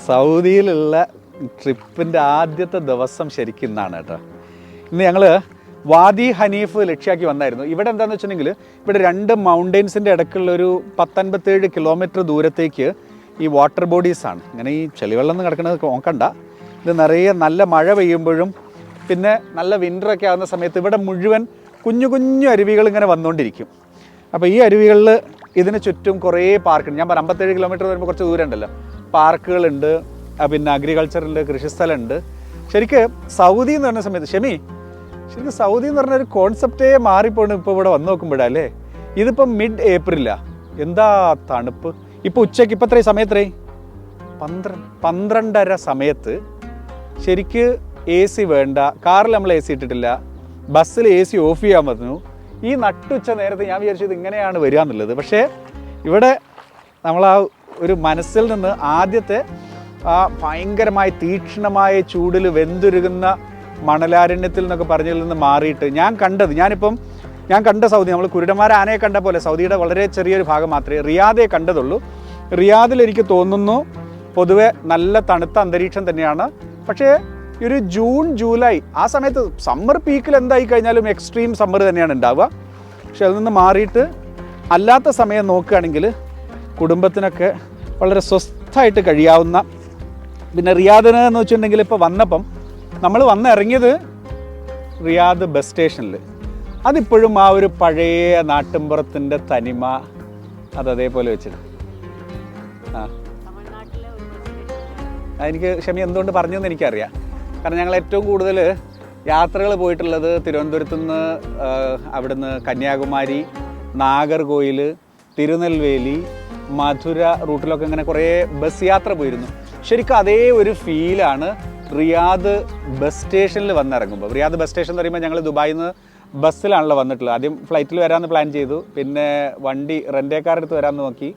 സൗദിയിലുള്ള ട്രിപ്പിൻ്റെ ആദ്യത്തെ ദിവസം ശരിക്കും ഇന്നാണ് കേട്ടോ. ഇന്ന് ഞങ്ങൾ വാദി ഹനീഫ് ലക്ഷ്യമാക്കി വന്നായിരുന്നു. ഇവിടെ എന്താണെന്ന് വെച്ചിട്ടുണ്ടെങ്കിൽ ഇവിടെ രണ്ട് മൗണ്ടെയ്ൻസിൻ്റെ ഇടയ്ക്കുള്ള ഒരു 57 കിലോമീറ്റർ ദൂരത്തേക്ക് ഈ വാട്ടർ ബോഡീസാണ്. ഇങ്ങനെ ഈ ചെളിവെള്ളം കിടക്കുന്നത് നോക്കണ്ട. ഇത് നിറയെ നല്ല മഴ പെയ്യുമ്പോഴും പിന്നെ നല്ല വിൻ്ററൊക്കെ ആകുന്ന സമയത്ത് ഇവിടെ മുഴുവൻ കുഞ്ഞു കുഞ്ഞു അരുവികൾ ഇങ്ങനെ വന്നുകൊണ്ടിരിക്കും. അപ്പോൾ ഈ അരുവികളിൽ ഇതിന് ചുറ്റും കുറേ പാർക്കുണ്ട്. ഞാൻ 57 കിലോമീറ്റർ വരുമ്പോൾ കുറച്ച് ദൂരം ഉണ്ടല്ലോ, പാർക്കുകളുണ്ട്, പിന്നെ അഗ്രികൾച്ചറുണ്ട്, കൃഷിസ്ഥലമുണ്ട്. ശരിക്കും സൗദി എന്ന് പറഞ്ഞ സമയത്ത് ശരിക്കും സൗദി എന്ന് പറഞ്ഞൊരു കോൺസെപ്റ്റേ മാറിപ്പോണ് ഇപ്പോൾ ഇവിടെ വന്ന് നോക്കുമ്പോഴല്ലേ. ഇതിപ്പം മിഡ് ഏപ്രിലാണ്. എന്താ തണുപ്പ്. ഇപ്പോൾ ഉച്ചയ്ക്ക് ഇപ്പം എത്രയും സമയത്രേ 12:30 സമയത്ത് ശരിക്ക് AC വേണ്ട. കാറിൽ നമ്മൾ AC ഇട്ടിട്ടില്ല, ബസ്സിൽ AC ഓഫ് ചെയ്യാൻ പറഞ്ഞു. ഈ നട്ടുച്ച നേരത്തെ ഞാൻ വിചാരിച്ചത് ഇങ്ങനെയാണ് വരിക എന്നുള്ളത്. പക്ഷേ ഇവിടെ നമ്മൾ ആ ഒരു മനസ്സിൽ നിന്ന് ആദ്യത്തെ ആ ഭയങ്കരമായ തീക്ഷ്ണമായ ചൂടിൽ വെന്തുരുകുന്ന മണലാരണ്യത്തിൽ എന്നൊക്കെ പറഞ്ഞതിൽ നിന്ന് മാറിയിട്ട് ഞാൻ കണ്ട സൗദി, നമ്മൾ കുരുടന്മാർ ആനയെ കണ്ട പോലെ സൗദിയുടെ വളരെ ചെറിയൊരു ഭാഗം മാത്രമേ റിയാദെ കണ്ടതുള്ളൂ. റിയാദിൽ എനിക്ക് തോന്നുന്നു പൊതുവെ നല്ല തണുത്ത അന്തരീക്ഷം തന്നെയാണ്. പക്ഷേ ഒരു ജൂൺ ജൂലൈ ആ സമയത്ത് സമ്മർ പീക്കിൽ എന്തായി കഴിഞ്ഞാലും എക്സ്ട്രീം സമ്മർ തന്നെയാണ് ഉണ്ടാവുക. പക്ഷെ അതിൽ നിന്ന് മാറിയിട്ട് അല്ലാത്ത സമയം നോക്കുകയാണെങ്കിൽ കുടുംബത്തിനൊക്കെ വളരെ സ്വസ്ഥമായിട്ട് കഴിയാവുന്ന. പിന്നെ റിയാദിന് എന്ന് വെച്ചിട്ടുണ്ടെങ്കിൽ ഇപ്പോൾ വന്നപ്പം നമ്മൾ വന്നിറങ്ങിയത് റിയാദ് ബസ് സ്റ്റേഷനിൽ. അതിപ്പോഴും ആ ഒരു പഴയ നാട്ടിൻപുറത്തിൻ്റെ തനിമ അതേപോലെ വെച്ചിട്ട്. എനിക്ക് ക്ഷമി എന്തുകൊണ്ട് പറഞ്ഞതെന്ന് എനിക്കറിയാം. കാരണം ഞങ്ങൾ ഏറ്റവും കൂടുതൽ യാത്രകൾ പോയിട്ടുള്ളത് തിരുവനന്തപുരത്തു നിന്ന്, അവിടുന്ന് കന്യാകുമാരി, നാഗർകോയിൽ, തിരുനെൽവേലി, മധുര റൂട്ടിലൊക്കെ ഇങ്ങനെ കുറേ ബസ് യാത്ര പോയിരുന്നു. ശരിക്കും അതേ ഒരു ഫീലാണ് റിയാദ് ബസ് സ്റ്റേഷനിൽ വന്നിറങ്ങുമ്പോൾ. റിയാദ് ബസ് സ്റ്റേഷൻ എന്ന് പറയുമ്പോൾ ഞങ്ങൾ ദുബായിൽ നിന്ന് ബസ്സിലാണല്ലോ വന്നിട്ടുള്ളത്. ആദ്യം ഫ്ലൈറ്റിൽ വരാമെന്ന് പ്ലാൻ ചെയ്തു, പിന്നെ വണ്ടി റെൻ്റേക്കാരെടുത്ത് വരാമെന്ന് നോക്കി,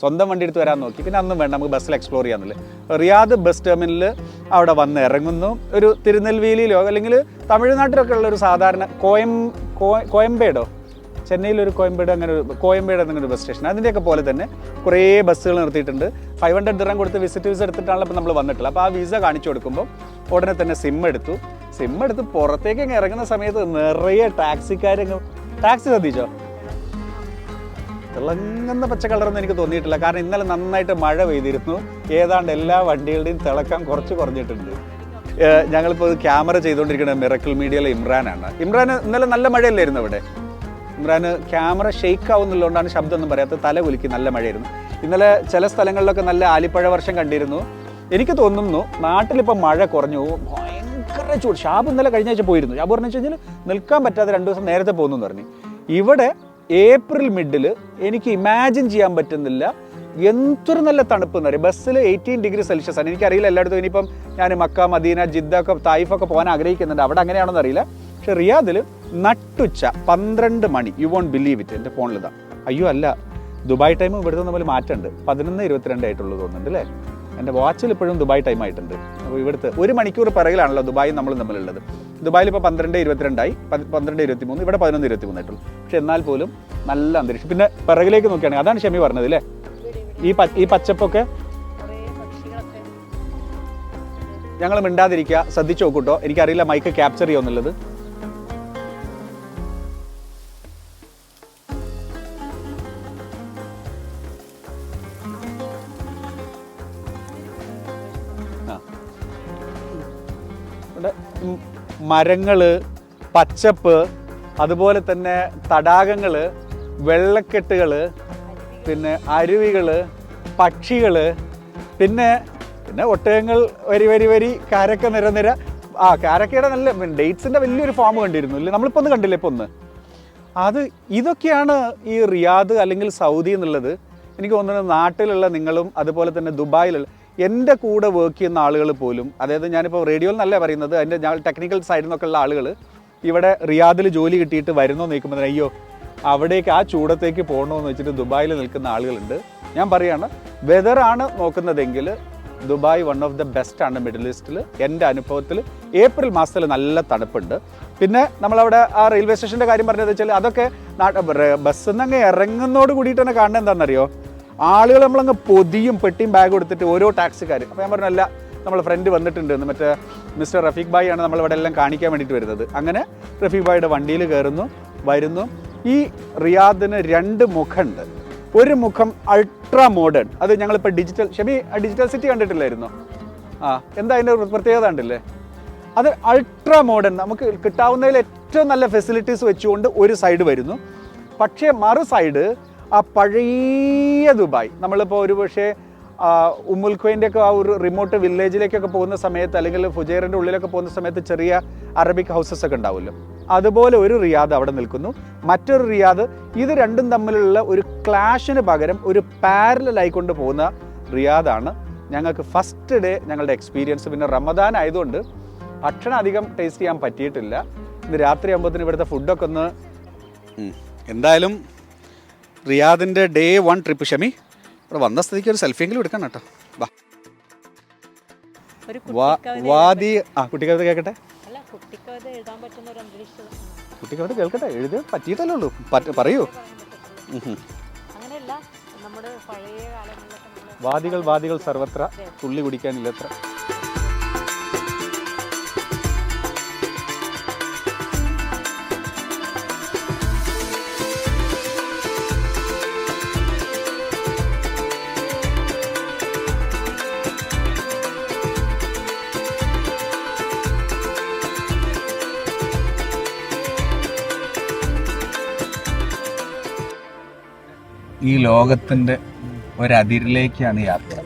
സ്വന്തം വണ്ടി എടുത്ത് വരാൻ നോക്കി, പിന്നെ അന്നും വേണ്ട നമുക്ക് ബസ്സിൽ എക്സ്പ്ലോർ ചെയ്യാമെന്നില്ല. റിയാദ് ബസ് ടെർമിനലിൽ അവിടെ വന്ന് ഇറങ്ങുന്നു. ഒരു തിരുനെൽവേലിയിലോ അല്ലെങ്കിൽ തമിഴ്നാട്ടിലൊക്കെ ഉള്ള ഒരു സാധാരണ കോയമ്പേടോ, ചെന്നൈയിലൊരു കോയമ്പേട്, അങ്ങനെ ഒരു കോയമ്പേട് എന്നൊരു ബസ് സ്റ്റേഷൻ, അതിൻ്റെയൊക്കെ പോലെ തന്നെ കുറേ ബസ്സുകൾ നിർത്തിയിട്ടുണ്ട്. 500 ദിർഹം കൊടുത്ത് വിസിറ്റ് വിസ എടുത്തിട്ടാണല്ലോ ഇപ്പോൾ നമ്മൾ വന്നിട്ടുള്ളത്. അപ്പോൾ ആ വിസ കാണിച്ചു കൊടുക്കുമ്പോൾ ഉടനെ തന്നെ സിം എടുത്ത് പുറത്തേക്ക് ഇറങ്ങുന്ന സമയത്ത് നിറയെ ടാക്സിക്കാരങ്ങ്. ടാക്സി ശ്രദ്ധിച്ചോ? തിളങ്ങുന്ന പച്ച കളറൊന്നും എനിക്ക് തോന്നിയിട്ടില്ല. കാരണം ഇന്നലെ നന്നായിട്ട് മഴ പെയ്തിരുന്നു. ഏതാണ്ട് എല്ലാ വണ്ടികളുടെയും തിളക്കം കുറഞ്ഞിട്ടുണ്ട്. ഞങ്ങളിപ്പോൾ ക്യാമറ ചെയ്തുകൊണ്ടിരിക്കുന്നത് മിറക്കിൾ മീഡിയയിലെ ഇമ്രാനാണ്. ഇമ്രാന് ഇന്നലെ നല്ല മഴയല്ലായിരുന്നു അവിടെ. ഇമ്രാന് ക്യാമറ ഷെയ്ക്ക് ആവുന്നുള്ളതുകൊണ്ടാണ് ശബ്ദമൊന്നും പറയാത്തത്. തല കുലുക്കി, നല്ല മഴയായിരുന്നു ഇന്നലെ. ചില സ്ഥലങ്ങളിലൊക്കെ നല്ല ആലിപ്പഴ വർഷം കണ്ടിരുന്നു. എനിക്ക് തോന്നുന്നു നാട്ടിലിപ്പോൾ മഴ കുറഞ്ഞു. ഭയങ്കര ചൂട്. ഷാബ് ഇന്നലെ കഴിഞ്ഞ ആഴ്ച പോയിരുന്നു. ഷാബ് പറഞ്ഞു കഴിഞ്ഞാൽ നിൽക്കാൻ പറ്റാതെ 2 ദിവസം നേരത്തെ പോകുന്നു എന്ന് പറഞ്ഞു. ഇവിടെ ഏപ്രിൽ മിഡിൽ എനിക്ക് ഇമാജിൻ ചെയ്യാൻ പറ്റുന്നില്ല എന്തൊരു നല്ല തണുപ്പ് എന്ന് പറയും. ബസ്സിൽ 18 ഡിഗ്രി സെൽഷ്യസ് ആണ്. എനിക്കറിയില്ല എല്ലായിടത്തും. ഇനിയിപ്പം ഞാൻ മക്ക, മദീന, ജിദ്ദ ഒക്കെ, തായിഫൊക്കെ പോകാൻ ആഗ്രഹിക്കുന്നുണ്ട്. അവിടെ അങ്ങനെയാണെന്ന് അറിയില്ല. പക്ഷെ റിയാദിൽ നട്ടുച്ച 12 മണി, യു വോണ്ട് ബിലീവ് ഇറ്റ്. എൻ്റെ ഫോണിലിതാ, അയ്യോ അല്ല, ദുബായ് ടൈം ഇവിടുത്തെ തമ്മിൽ മാറ്റമുണ്ട്. 11:22 ആയിട്ടുള്ളൂ തോന്നുന്നുണ്ട് അല്ലേ? എൻ്റെ വാച്ചിൽ ഇപ്പോഴും ദുബായ് ടൈം ആയിട്ടുണ്ട്. അപ്പോൾ ഇവിടുത്തെ 1 മണിക്കൂർ പിറകിലാണല്ലോ ദുബായും നമ്മളും തമ്മിലുള്ളത്. ദുബായിൽ ഇപ്പോൾ 12:22 12:23, ഇവിടെ 11:23 ആയിട്ടുള്ളൂ. പക്ഷെ എന്നാൽ പോലും നല്ല അന്തരീക്ഷം. പിന്നെ പിറകിലേക്ക് നോക്കുകയാണെങ്കിൽ അതാണ് ഷമി പറഞ്ഞത് അല്ലേ, ഈ പച്ചപ്പൊക്കെ. ഞങ്ങൾ മിണ്ടാതിരിക്കുക, ശ്രദ്ധിച്ചു നോക്കൂട്ടോ. എനിക്കറിയില്ല മൈക്ക് ക്യാപ്ചർ ചെയ്യുമെന്നുള്ളത്. മരങ്ങള്, പച്ചപ്പ്, അതുപോലെ തന്നെ തടാകങ്ങള്, വെള്ളക്കെട്ടുകള്, പിന്നെ അരുവികള്, പക്ഷികള്, പിന്നെ ഒട്ടകങ്ങൾ വരി കാരക്ക നിര. കാരക്കയുടെ നല്ല ഡേറ്റ്സിന്റെ വലിയൊരു ഫാം കണ്ടിരുന്നു ഇല്ലേ? നമ്മളിപ്പോൾ ഒന്ന് കണ്ടില്ലേ ഇപ്പോൾ ഒന്ന്. ഇതൊക്കെയാണ് ഈ റിയാദ് അല്ലെങ്കിൽ സൗദി എന്നുള്ളത്. എനിക്ക് തോന്നുന്നത് നാട്ടിലുള്ള നിങ്ങളും അതുപോലെ തന്നെ ദുബായിലുള്ള എൻ്റെ കൂടെ വർക്ക് ചെയ്യുന്ന ആളുകൾ പോലും, അതായത് ഞാനിപ്പോൾ റേഡിയോയിൽ നല്ല പറയുന്നത്, അതിൻ്റെ ഞാൻ ടെക്നിക്കൽ സൈഡിൽ നിന്നൊക്കെ ഉള്ള ആളുകൾ ഇവിടെ റിയാദിൽ ജോലി കിട്ടിയിട്ട് വരുന്നോ നോക്കുമ്പോൾ അയ്യോ അവിടേക്ക് ആ ചൂടത്തേക്ക് പോകണമെന്ന് വെച്ചിട്ട് ദുബായിൽ നിൽക്കുന്ന ആളുകളുണ്ട്. ഞാൻ പറയുകയാണ്, വെതറാണ് നോക്കുന്നതെങ്കിൽ Dubai one of the best ആണ് മിഡിൽ ഈസ്റ്റിൽ. എൻ്റെ അനുഭവത്തിൽ ഏപ്രിൽ മാസത്തിൽ നല്ല തണുപ്പുണ്ട്. പിന്നെ നമ്മളവിടെ ആ റെയിൽവേ സ്റ്റേഷൻ്റെ കാര്യം പറഞ്ഞത് വെച്ചാൽ അതൊക്കെ ബസ്സിൽ നിന്ന് അങ്ങ് ഇറങ്ങുന്നതോട് കൂടിയിട്ട് തന്നെ കാണുന്നത് എന്താണെന്നറിയോ, ആളുകൾ നമ്മളങ്ങ് പൊതിയും പെട്ടിയും ബാഗ് എടുത്തിട്ട് ഓരോ ടാക്സിക്കാർ. അപ്പോൾ ഞാൻ പറഞ്ഞല്ല, നമ്മൾ ഫ്രണ്ട് വന്നിട്ടുണ്ട് എന്ന്, മറ്റേ മിസ്റ്റർ റഫീഖ് ഭായി ആണ് നമ്മളിവിടെ എല്ലാം കാണിക്കാൻ വേണ്ടിയിട്ട് വരുന്നത്. അങ്ങനെ റഫീഖ് ഭായിയുടെ വണ്ടിയിൽ വരുന്നു. ഈ റിയാദിന് 2 മുഖമുണ്ട്. ഒരു മുഖം അൾട്രാ മോഡേൺ, അത് ഞങ്ങളിപ്പോൾ ഡിജിറ്റൽ സിറ്റി കണ്ടിട്ടില്ലായിരുന്നോ? എന്താ അതിൻ്റെ പ്രത്യേകത ഉണ്ടല്ലേ? അത് അൾട്രാ മോഡേൺ, നമുക്ക് കിട്ടാവുന്നതിൽ ഏറ്റവും നല്ല ഫെസിലിറ്റീസ് വെച്ചുകൊണ്ട് ഒരു സൈഡ് വരുന്നു. പക്ഷേ മറു സൈഡ് ആ പഴയ ദുബായ്, നമ്മളിപ്പോൾ ഒരു പക്ഷേ ഉമ്മുൽ ഖുവൈൻ്റെ ഒക്കെ ആ ഒരു റിമോട്ട് വില്ലേജിലേക്കൊക്കെ പോകുന്ന സമയത്ത്, അല്ലെങ്കിൽ ഫുജൈറിൻ്റെ ഉള്ളിലൊക്കെ പോകുന്ന സമയത്ത് ചെറിയ അറബിക് ഹൗസസ് ഒക്കെ ഉണ്ടാവുമല്ലോ, അതുപോലെ ഒരു റിയാദ് അവിടെ നിൽക്കുന്നു. മറ്റൊരു റിയാദ്. ഇത് രണ്ടും തമ്മിലുള്ള ഒരു ക്ലാഷിന് പകരം ഒരു പാരലായിക്കൊണ്ട് പോകുന്ന റിയാദാണ് ഞങ്ങൾക്ക് ഫസ്റ്റ് ഡേ ഞങ്ങളുടെ എക്സ്പീരിയൻസ്. പിന്നെ റമദാൻ ആയതുകൊണ്ട് ഭക്ഷണം അധികം ടേസ്റ്റ് ചെയ്യാൻ പറ്റിയിട്ടില്ല. ഇന്ന് രാത്രി ആകുമ്പോഴത്തേന് ഇവിടുത്തെ ഫുഡൊക്കെ ഒന്ന് എന്തായാലും റിയാദിൻ്റെ ഡേ 1 ട്രിപ്പ്. ഷമി ഇവിടെ വന്ന സ്ഥിതിക്ക് ഒരു സെൽഫിയെങ്കിലും എടുക്കണം കേട്ടോ. വാദി കുട്ടിക്കവിത കേൾക്കട്ടെ. കുട്ടിക്കവിത കേൾക്കട്ടെ. എഴുതി പറ്റിയിട്ടല്ലേ ഉള്ളൂ, പറയൂ. വാദികൾ സർവത്ര, തുള്ളി കുടിക്കാനില്ലത്ര. ഈ ലോകത്തിന്റെ ഒരതിരിലേക്കാണ് യാത്ര.